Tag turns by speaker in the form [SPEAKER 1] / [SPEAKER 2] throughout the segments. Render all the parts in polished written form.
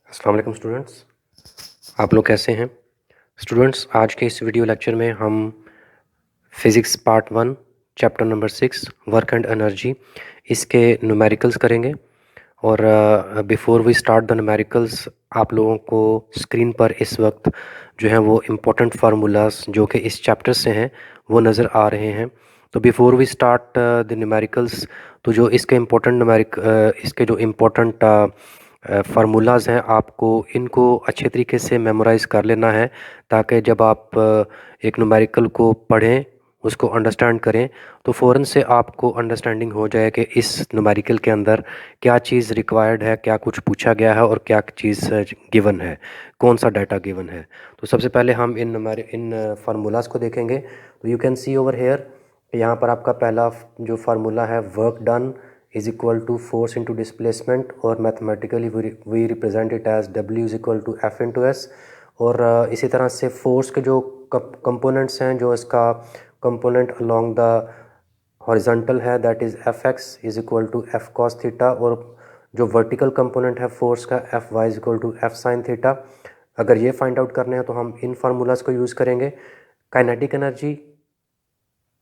[SPEAKER 1] अस्सलाम वालेकुम स्टूडेंट्स, आप लोग कैसे हैं? स्टूडेंट्स, आज के इस वीडियो लेक्चर में हम physics part 1 chapter number 6 work and energy इसके न्यूमेरिकल्स करेंगे। और before we start the numericals, आप लोगों को स्क्रीन पर इस वक्त जो है वो इम्पोर्टेंट फार्मूलाज जो कि इस चैप्टर से हैं वो नज़र आ रहे हैं। तो before we start the numericals, तो जो इसके इसके जो इम्पोर्टेंट फार्मूलाज हैं, आपको इनको अच्छे तरीके से मेमोराइज़ कर लेना है, ताकि जब आप एक न्यूमेरिकल को पढ़ें, उसको अंडरस्टैंड करें, तो फ़ौरन से आपको अंडरस्टैंडिंग हो जाए कि इस न्यूमेरिकल के अंदर क्या चीज़ रिक्वायर्ड है, क्या कुछ पूछा गया है और क्या चीज़ गिवन है, कौन सा डाटा गिवन है। तो सबसे पहले हम इन फार्मूलाज को देखेंगे। तो you can see over here, यहाँ पर आपका पहला जो फार्मूला है, work done is equal to force into displacement, और mathematically we represent it as W is equal to F into S. और इसी तरह से फोर्स के जो कंपोनेंट्स हैं, जो इसका कंपोनेंट अलोंग द हॉरिजॉन्टल है, that is F X is equal to F cos theta, और जो वर्टिकल कंपोनेंट है फोर्स का, F Y is equal to F sine theta. अगर ये फाइंड आउट करने हैं तो हम इन फार्मूलाज को यूज़ करेंगे। काइनेटिक एनर्जी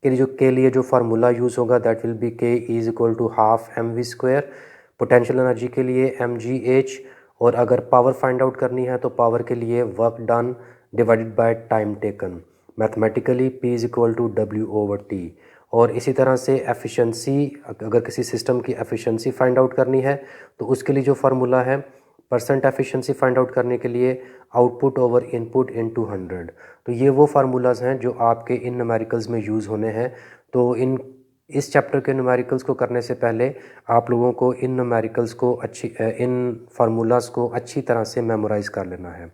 [SPEAKER 1] के लिए जो फार्मूला यूज़ होगा, that will be K is equal to half M V square. Potential energy के लिए एम जी एच। और अगर पावर फाइंड आउट करनी है तो पावर के लिए work done divided by time taken, mathematically P is equal to W over T. और इसी तरह से एफिशिएंसी, अगर किसी सिस्टम की एफिशिएंसी फाइंड आउट करनी है तो उसके लिए जो फार्मूला है, परसेंट एफिशिएंसी फाइंड आउट करने के लिए आउटपुट ओवर इनपुट इनटू 100। तो ये वो फार्मूलाज हैं जो आपके इन न्यूमेरिकल्स में यूज़ होने हैं। तो इस चैप्टर के न्यूमेरिकल्स को करने से पहले आप लोगों को इन न्यूमेरिकल्स को इन फार्मूलाज को अच्छी तरह से मेमोराइज़ कर लेना है।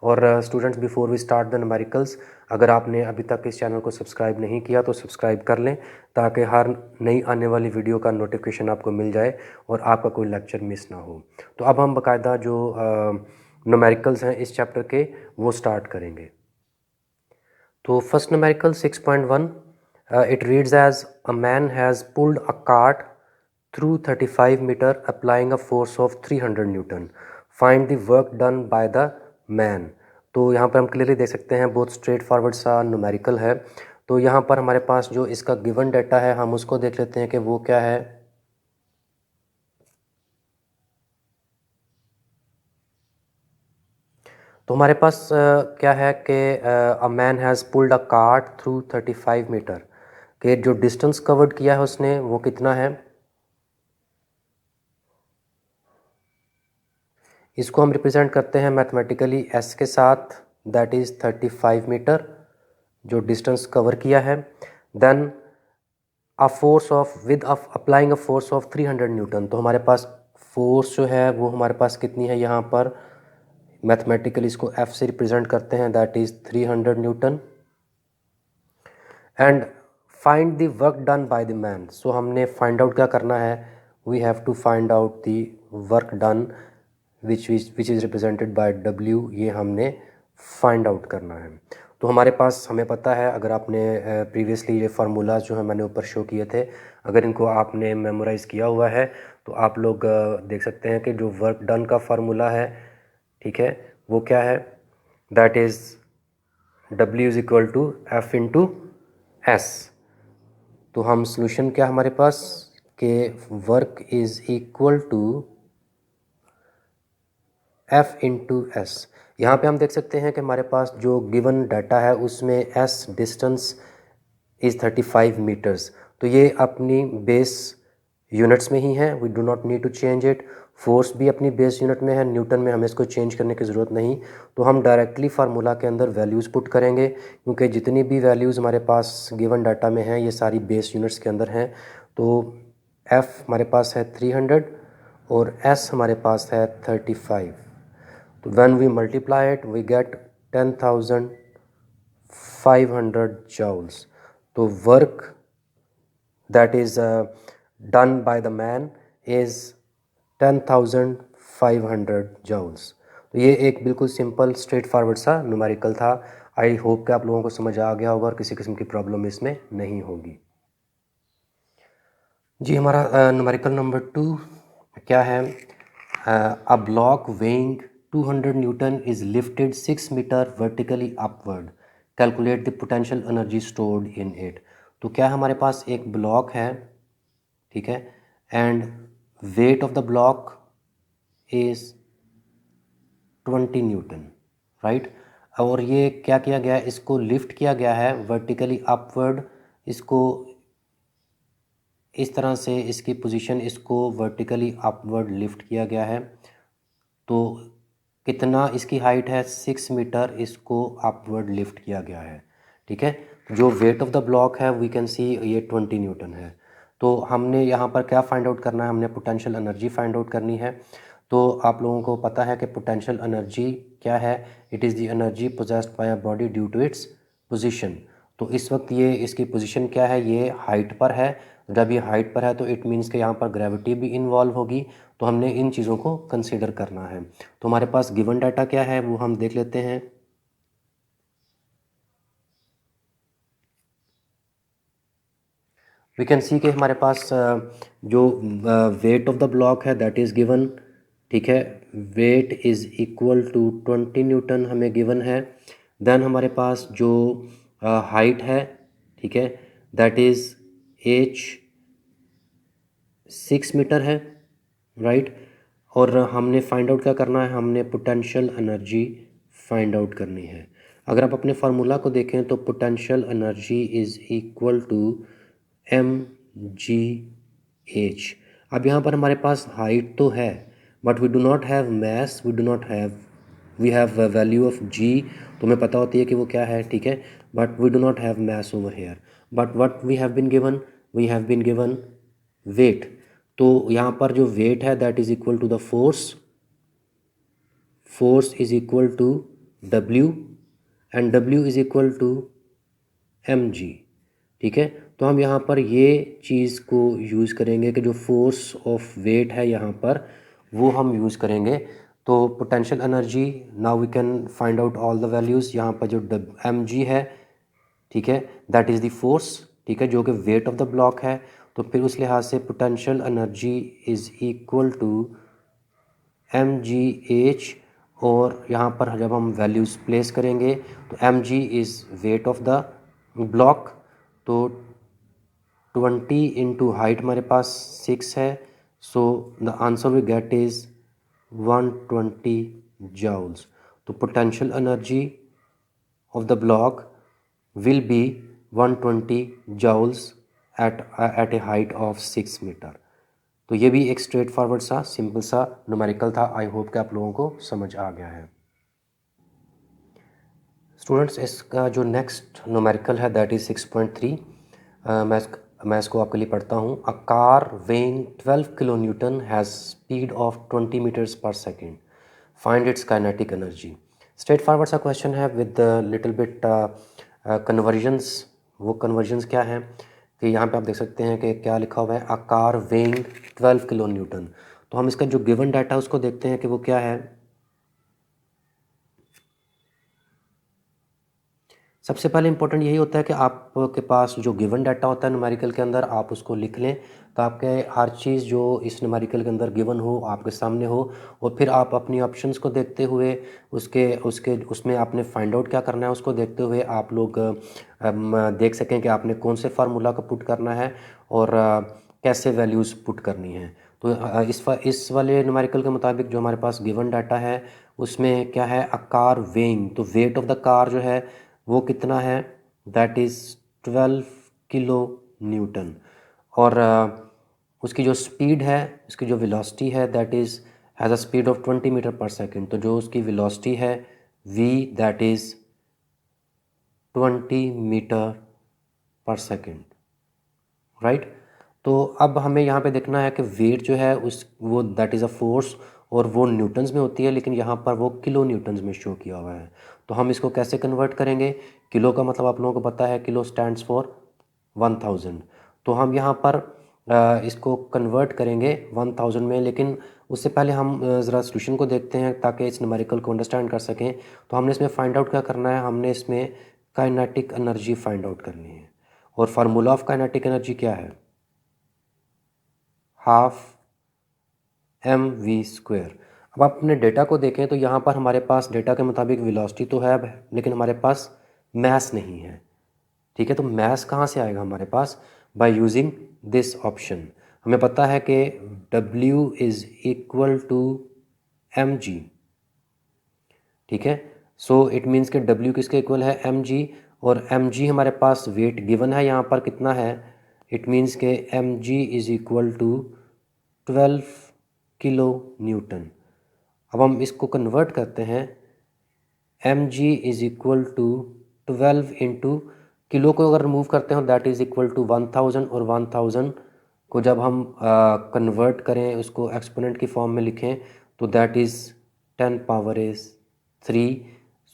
[SPEAKER 1] और students, before we start the numericals, अगर आपने अभी तक इस चैनल को सब्सक्राइब नहीं किया तो सब्सक्राइब कर लें, ताकि हर नई आने वाली वीडियो का नोटिफिकेशन आपको मिल जाए और आपका कोई लेक्चर मिस ना हो। तो अब हम बाकायदा जो न्यूमेरिकल्स हैं इस चैप्टर के, वो स्टार्ट करेंगे। तो first numerical 6.1, it reads as a man has pulled a cart through 35 metre applying a force of 300 newton, find the work done by the man. तो यहाँ पर हम क्लियरली देख सकते हैं, बहुत स्ट्रेट फॉरवर्ड सा न्यूमेरिकल है। तो यहाँ पर हमारे पास जो इसका गिवन डाटा है, हम उसको देख लेते हैं कि वो क्या है। तो हमारे पास क्या है कि a man has pulled a cart through 35 metre, कि जो डिस्टेंस कवर्ड किया है उसने वो कितना है। इसको हम रिप्रेजेंट करते हैं मैथमेटिकली एस के साथ, दैट इज़ 35 मीटर जो डिस्टेंस कवर किया है। Then a force of with of applying a force of 300 newton, तो हमारे पास फोर्स जो है वो हमारे पास कितनी है, यहाँ पर मैथमेटिकली इसको एफ से रिप्रेजेंट करते हैं, that is 300 newton. And find the work done by the man, so हमने फाइंड आउट क्या करना है, we have to find out the work done which is represented by W, ये हमने फाइंड आउट करना है। तो हमारे पास, हमें पता है, अगर आपने प्रीवियसली ये फार्मूलाज जो है मैंने ऊपर शो किए थे, अगर इनको आपने मेमोराइज़ किया हुआ है तो आप लोग देख सकते हैं कि जो वर्क डन का फार्मूला है, ठीक है, वो क्या है, that is W is equal to F into S. तो हम सोल्यूशन क्या हमारे पास, के work is equal to F into S. यहाँ पे हम देख सकते हैं कि हमारे पास जो गिवन डाटा है उसमें एस डिस्टेंस इज़ 35 मीटर्स, तो ये अपनी बेस यूनिट्स में ही है, we do not need to change it. Force भी अपनी बेस यूनिट में है, न्यूटन में, हमें इसको चेंज करने की ज़रूरत नहीं। तो हम डायरेक्टली फार्मूला के अंदर वैल्यूज़ पुट करेंगे, क्योंकि जितनी भी वैल्यूज़ हमारे पास गिवन डाटा में हैं ये सारी बेस यूनिट्स के अंदर हैं। तो एफ़ हमारे पास है 300 और एस हमारे पास है 35। तो when we multiply it we get 10,500 joules. तो work that is done by the man is 10,500 joules. तो ये एक बिल्कुल सिंपल स्ट्रेट फॉरवर्ड सा न्यूमेरिकल था। आई होप कि आप लोगों को समझ आ गया होगा और किसी किस्म की प्रॉब्लम इसमें नहीं होगी। जी, हमारा न्यूमेरिकल नंबर 2 क्या है, a block weighing 200 newton is lifted 6 metre vertically upward, calculate the potential energy stored in it. तो क्या हमारे पास एक ब्लॉक है, ठीक है, and weight of the block is 20 newton, right. और ये क्या किया गया है, इसको लिफ्ट किया गया है वर्टिकली अपवर्ड, इसको इस तरह से इसकी पोजीशन इसको वर्टिकली अपवर्ड लिफ्ट किया गया है। तो कितना इसकी हाइट है, 6 मीटर इसको अपवर्ड लिफ्ट किया गया है, ठीक है। जो वेट ऑफ द ब्लॉक है वी कैन सी ये 20 न्यूटन है। तो हमने यहाँ पर क्या फाइंड आउट करना है, हमने पोटेंशियल एनर्जी फाइंड आउट करनी है। तो आप लोगों को पता है कि पोटेंशियल एनर्जी क्या है, it is the energy possessed by a body due to its position. तो इस वक्त ये इसकी पोजीशन क्या है, ये हाइट पर है। जब ये हाइट पर है तो इट मीन्स कि यहाँ पर ग्रेविटी भी इन्वॉल्व होगी, तो हमने इन चीज़ों को कंसीडर करना है। तो हमारे पास गिवन डाटा क्या है वो हम देख लेते हैं। वी कैन सी कि हमारे पास जो वेट ऑफ द ब्लॉक है दैट इज़ गिवन, ठीक है, weight is equal to 20 newton हमें गिवन है। देन हमारे पास जो हाइट है, ठीक है, दैट इज़ h 6 मीटर है, राइट। और हमने फाइंड आउट क्या करना है, हमने पोटेंशियल एनर्जी फाइंड आउट करनी है। अगर आप अपने फार्मूला को देखें तो potential energy is equal to mgh। अब यहाँ पर हमारे पास हाइट तो है but we do not have mass, we have value of g, तो हमें पता होती है कि वो क्या है, ठीक है, but we do not have mass over here. But what we have been given weight. तो यहाँ पर जो वेट है that is equal to the force is equal to W, and W is equal to mg, ठीक है। तो हम यहाँ पर ये चीज़ को यूज़ करेंगे कि जो फोर्स ऑफ वेट है यहाँ पर वो हम यूज़ करेंगे। तो potential energy now we can find out all the values. यहाँ पर जो mg है, ठीक है, दैट इज़ द फोर्स, ठीक है, जो कि वेट ऑफ द ब्लॉक है। तो फिर उस लिहाज से potential energy is equal to mgh, और यहाँ पर जब हम वैल्यूज़ प्लेस करेंगे तो mg is weight of the block. तो 20 इंटू हाइट हमारे पास 6 है, so the answer we get is 120 joules. तो potential energy of the block will be 120 joules at a height of 6 metre. तो ये भी एक स्ट्रेट फॉरवर्ड सा सिंपल सा न्यूमेरिकल था। आई होप कि आप लोगों को समझ आ गया है। स्टूडेंट्स, इसका जो नेक्स्ट न्यूमेरिकल है दैट इज़ 6.3। मैं इसको आपके लिए पढ़ता हूँ। A car weighing 12 kilo newton has speed of 20 metres per second, find its kinetic energy. Straightforward सा क्वेश्चन है विद लिटिल बिट कन्वर्जन्स। वो कन्वर्जन्स क्या हैं कि यहाँ पे आप देख सकते हैं कि क्या लिखा हुआ है, अ कार वेइंग 12 किलो न्यूटन। तो हम इसका जो गिवन डाटा है उसको देखते हैं कि वो क्या है। सबसे पहले इंपॉर्टेंट यही होता है कि आपके पास जो गिवन डाटा होता है न्यूमेरिकल के अंदर आप उसको लिख लें, तो आपके हर चीज़ जो इस न्यूमेरिकल के अंदर गिवन हो आपके सामने हो, और फिर आप अपनी ऑप्शंस को देखते हुए उसके उसके उसमें आपने फाइंड आउट क्या करना है उसको देखते हुए आप लोग देख सकें कि आपने कौन से फार्मूला को पुट करना है और कैसे वैल्यूज़ पुट करनी है। तो इस वाले न्यूमेरिकल के मुताबिक जो हमारे पास गिवन डाटा है उसमें क्या है, अ कार वेइंग, तो वेट ऑफ द कार जो है वो कितना है, दैट इज़ 12 किलो न्यूटन। और उसकी जो स्पीड है, उसकी जो वेलोसिटी है that is has a speed of 20 metre per second. तो जो उसकी वेलोसिटी है v that is 20 metre per second, right. तो अब हमें यहाँ पे देखना है कि वेट जो है उस वो दैट इज़ अ फोर्स, और वो न्यूटन्स में होती है, लेकिन यहाँ पर वो किलो न्यूटन्स में शो किया हुआ है। तो हम इसको कैसे कन्वर्ट करेंगे, किलो का मतलब आप लोगों को पता है, किलो स्टैंड्स फॉर 1000। तो हम यहाँ पर इसको कन्वर्ट करेंगे 1000 में, लेकिन उससे पहले हम ज़रा सोल्यूशन को देखते हैं ताकि इस न्यूमेरिकल को अंडरस्टैंड कर सकें। तो हमने इसमें फाइंड आउट क्या करना है, हमने इसमें काइनेटिक एनर्जी फाइंड आउट करनी है। और फार्मूला ऑफ काइनेटिक एनर्जी क्या है, हाफ mv स्क्वायर। अब आप अपने डेटा को देखें तो यहाँ पर हमारे पास डेटा के मुताबिक वेलोसिटी तो है लेकिन हमारे पास मास नहीं है, ठीक है। तो मास कहाँ से आएगा हमारे पास? By using this option. हमें पता है कि W is equal to mg, ठीक है। सो इट मीन्स कि W किसके इक्वल है? mg, और mg हमारे पास वेट गिवन है यहाँ पर कितना है? इट मीन्स के mg is equal to 12 kilo newton. अब हम इसको कन्वर्ट करते हैं, mg is equal to 12 into kilo को अगर रिमूव करते हैं दैट इज़ इक्वल टू 1000, और 1000 को जब हम कन्वर्ट करें उसको एक्सपोनेंट की फॉर्म में लिखें तो that is 10 power is 3।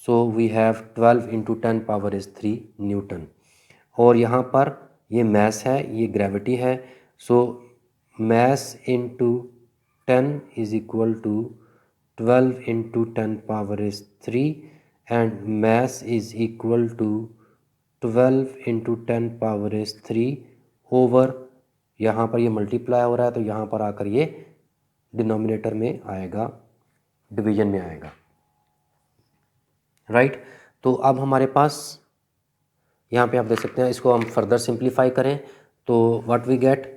[SPEAKER 1] So we have 12 into 10 power is 3 newton. और यहाँ पर ये मास है, ये ग्रेविटी है। So mass into 10 is equal to 12 into 10 power is 3 and mass is equal to 12 into 10 power is 3 over, यहाँ पर ये मल्टीप्लाई हो रहा है तो यहाँ पर आकर ये डिनोमिनेटर में आएगा, डिवीजन में आएगा, राइट। तो अब हमारे पास यहाँ पे आप देख सकते हैं, इसको हम फर्दर सिंप्लीफाई करें तो what we get,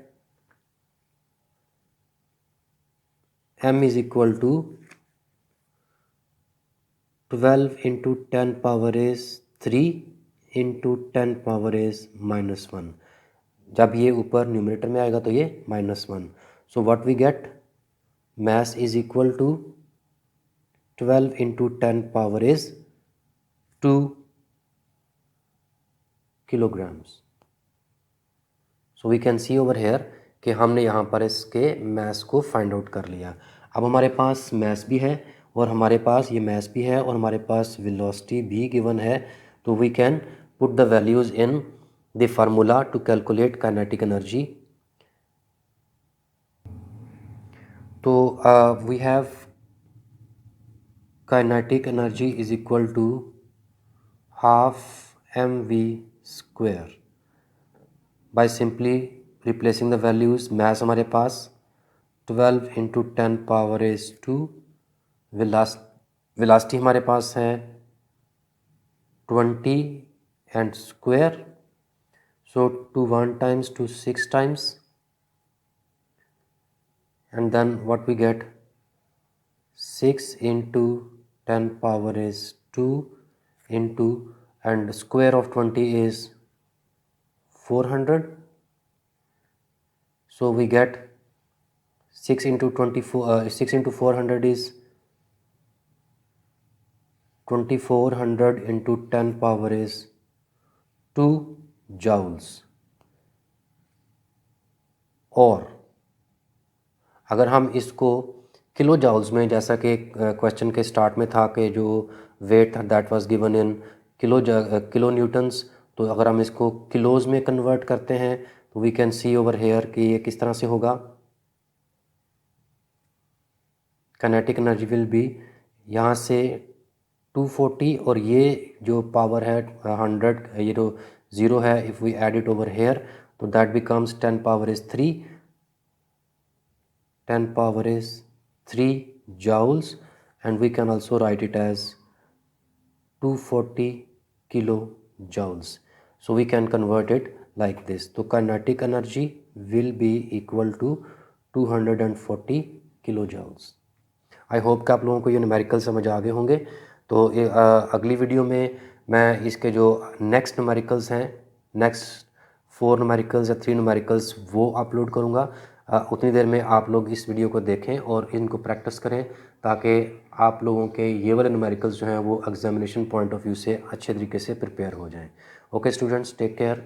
[SPEAKER 1] m is equal to 12 into 10 power is 3 into 10 power is -1। जब ये ऊपर न्यूमरेटर में आएगा तो ये -1। So what we get, mass is equal to 12 into 10 power is 2 kilograms। So we can see over here कि हमने यहाँ पर इसके मास को फाइंड आउट कर लिया। अब हमारे पास मास भी है और हमारे पास ये मास भी है और हमारे पास वेलोसिटी भी गिवन है, तो we can put the values in the formula to calculate kinetic energy. तो we have kinetic energy is equal to half mv²। By simply replacing the values, mass हमारे पास 12 इंटू 10 पावर इज़ 2, वेलोसिटी हमारे पास है 20 and square, so 2 1 times 2 6 times, and then what we get, 6 into 10 power is 2 into, and square of 20 is 400, so we get 6 into 6 into 400 is 2400 into 10 power is 2 joules। और अगर हम इसको kilo joules में, जैसा कि क्वेश्चन के start में था कि जो weight that was given in kilo newtons, तो अगर हम इसको किलोज़ में कन्वर्ट करते हैं तो we can see over here कि ये किस तरह से होगा। काइनेटिक एनर्जी विल बी यहाँ से 240 और ये जो पावर है 100, ये जो ज़ीरो है, if we add it over here तो that becomes 10 power is 3, 10 power is 3 joules, and we can also write it as 240 kilojoules। So we can convert it like this। तो kinetic energy will be equal to 240 kilojoules। I hope कि आप लोगों को ये numerical समझ आ गए होंगे। तो अगली वीडियो में मैं इसके जो नेक्स्ट न्यूमेरिकल्स हैं, नेक्स्ट 4 न्यूमेरिकल्स या 3 न्यूमेरिकल्स, वो अपलोड करूँगा। उतनी देर में आप लोग इस वीडियो को देखें और इनको प्रैक्टिस करें ताकि आप लोगों के ये वाले न्यूमेरिकल्स जो हैं वो एग्जामिनेशन पॉइंट ऑफ व्यू से अच्छे तरीके से प्रिपेयर हो जाएं। Okay students, take care.